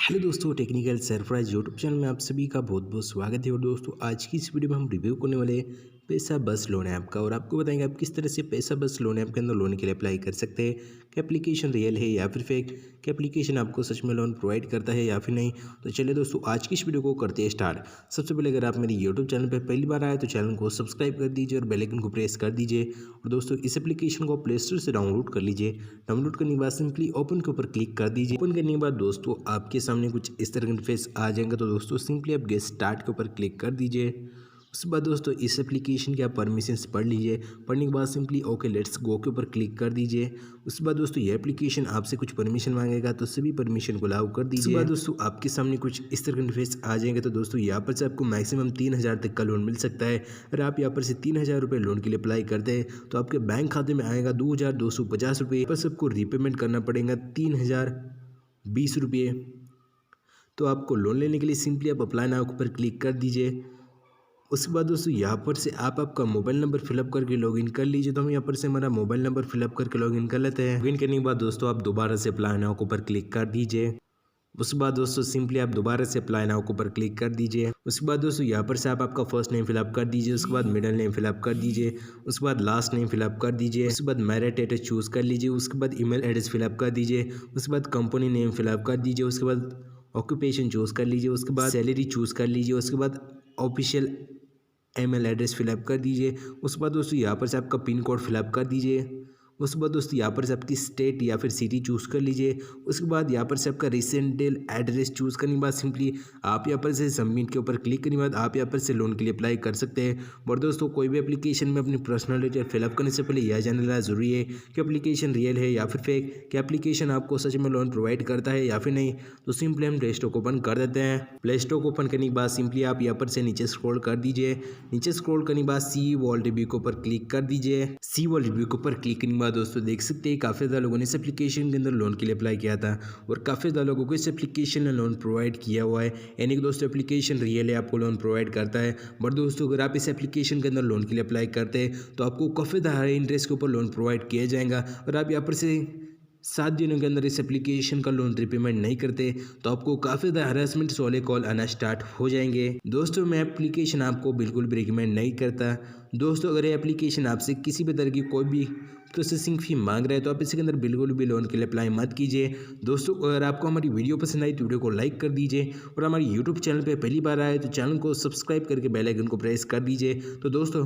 Hello दोस्तों, technical surprise YouTube channel में आप सभी का बहुत बहुत स्वागत है। और दोस्तों आज की इस वीडियो में हम रिव्यू करने वाले पैसा बस लोन ऐप का, और आपको बताएंगे आप किस तरह से पैसा बस लोन ऐप के अंदर लोन के लिए अप्लाई कर सकते हैं। क्या एप्लीकेशन रियल है या फिर फेक, क्या एप्लीकेशन आपको सच में लोन प्रोवाइड करता है या फिर नहीं। तो चलिए दोस्तों आज की इस वीडियो को करते हैं स्टार्ट। सबसे पहले अगर आप मेरे यूट्यूब चैनल पर पहली बार आए तो चैनल को सब्सक्राइब कर दीजिए और बेल आइकन को प्रेस कर दीजिए। और दोस्तों इस एप्लीकेशन को प्ले स्टोर से डाउनलोड कर लीजिए। डाउनलोड करने के बाद सिंपली ओपन के ऊपर क्लिक कर दीजिए। ओपन करने के बाद दोस्तों आपके सामने कुछ इस तरह का इंटरफेस आ जाएगा। तो दोस्तों सिंपली आप गेट स्टार्ट के ऊपर क्लिक कर दीजिए। उसके बाद दोस्तों इस एप्लीकेशन के आप परमिशंस पढ़ लीजिए। पढ़ने के बाद सिंपली ओके लेट्स गो के ऊपर क्लिक कर दीजिए। उसके बाद दोस्तों ये एप्लीकेशन आपसे कुछ परमिशन मांगेगा, तो सभी परमिशन को अलाउ कर दीजिए। उसके बाद दोस्तों आपके सामने कुछ इस तरह का इंटरफेस आ जाएंगे। तो दोस्तों यहाँ पर से आपको मैक्सिमम 3,000 तक का लोन मिल सकता है। अगर आप यहाँ पर से 3,000 रुपये लोन के लिए अप्लाई करते हैं तो आपके बैंक खाते में आएगा 2,250 रुपये। बस आपको रीपेमेंट करना पड़ेगा 3,020 रुपये। तो आपको लोन लेने के लिए सिंपली आप अप्लाई नाउ के ऊपर क्लिक कर दीजिए। उसके बाद दोस्तों यहाँ पर से आप आपका मोबाइल नंबर फिलअप करके लॉगिन कर लीजिए। तो हम यहाँ पर से हमारा मोबाइल नंबर फिलअप करके लॉगिन कर लेते हैं। लॉगिन करने के बाद दोस्तों आप दोबारा से अप्लाई नाउ के ऊपर क्लिक कर दीजिए। उसके बाद दोस्तों सिंपली आप दोबारा से अप्लाई नाउ के ऊपर क्लिक कर दीजिए। उसके बाद दोस्तों यहाँ पर से आप आपका फर्स्ट नेम फिलअप कर दीजिए। उसके बाद मिडिल नेम फिलअप कर दीजिए। उसके बाद लास्ट नेम फिलअप कर दीजिए। उसके बाद मैरिड स्टेटस चूज़ कर लीजिए। उसके बाद ईमेल एड्रेस फिलअप कर दीजिए। उसके बाद कंपनी नेम फिलअप कर दीजिए। उसके बाद ऑक्यूपेशन चूज़ कर लीजिए। उसके बाद सैलरी चूज़ कर लीजिए। उसके बाद ऑफिशियल ईमेल एड्रेस फिलअप कर दीजिए। उसके बाद दोस्तों यहाँ पर से आपका पिन कोड फिलअप कर दीजिए। उसके बाद दोस्तों यहाँ पर से आपकी स्टेट या फिर सिटी चूज़ कर लीजिए। उसके बाद यहाँ पर से आपका रेसिडेंशियल एड्रेस चूज़ करने के बाद सिंपली आप यहाँ पर से सबमिट के ऊपर क्लिक करने के बाद आप यहाँ पर से लोन के लिए अप्लाई कर सकते हैं। और दोस्तों कोई भी एप्लीकेशन में अपनी पर्सनल डिटेल फिलअप करने से पहले यह जानना लेना जरूरी है कि एप्लीकेशन रियल है या फिर फेक, कि एप्लीकेशन आपको सच में लोन प्रोवाइड करता है या फिर नहीं। तो सिंपली हम प्ले स्टोर को ओपन कर देते हैं। प्ले स्टोर को ओपन करने के बाद सिंपली आप यहाँ पर से नीचे स्क्रॉल कर दीजिए। नीचे स्क्रॉल करने के बाद सी वॉल रिव्यू के ऊपर क्लिक कर दीजिए। सी वॉल रिव्यू के ऊपर क्लिक करने के बाद दोस्तों देख सकते हैं काफ़ी ज़्यादा लोगों ने इस एप्लीकेशन के अंदर लोन के लिए अप्लाई किया था और काफ़ी ज़्यादा लोगों को इस एप्लीकेशन ने लोन प्रोवाइड किया हुआ है। यानी कि दोस्तों एप्लीकेशन रियल है, आपको लोन प्रोवाइड करता है। बट दोस्तों अगर आप इस एप्लीकेशन के अंदर लोन के लिए अप्लाई करते हैं तो आपको काफ़ी ज़्यादा इंटरेस्ट के ऊपर लोन प्रोवाइड किया जाएगा। और आप यहाँ पर से 7 दिनों के अंदर इस एप्लीकेशन का लोन रिपेमेंट नहीं करते तो आपको काफ़ी ज़्यादा हरासमेंट वाले कॉल आना स्टार्ट हो जाएंगे। दोस्तों मैं एप्लीकेशन आपको बिल्कुल भी रिकमेंड नहीं करता। दोस्तों अगर ये एप्लीकेशन आपसे किसी भी तरह की कोई भी प्रोसेसिंग फ़ी मांग रहा है तो आप इसके अंदर बिल्कुल भी लोन के लिए अप्लाई मत कीजिए। दोस्तों अगर आपको हमारी वीडियो पसंद आई तो वीडियो को लाइक कर दीजिए और हमारे यूट्यूब चैनल पर पहली बार आए तो चैनल को सब्सक्राइब करके बेल आइकन को प्रेस कर दीजिए। तो दोस्तों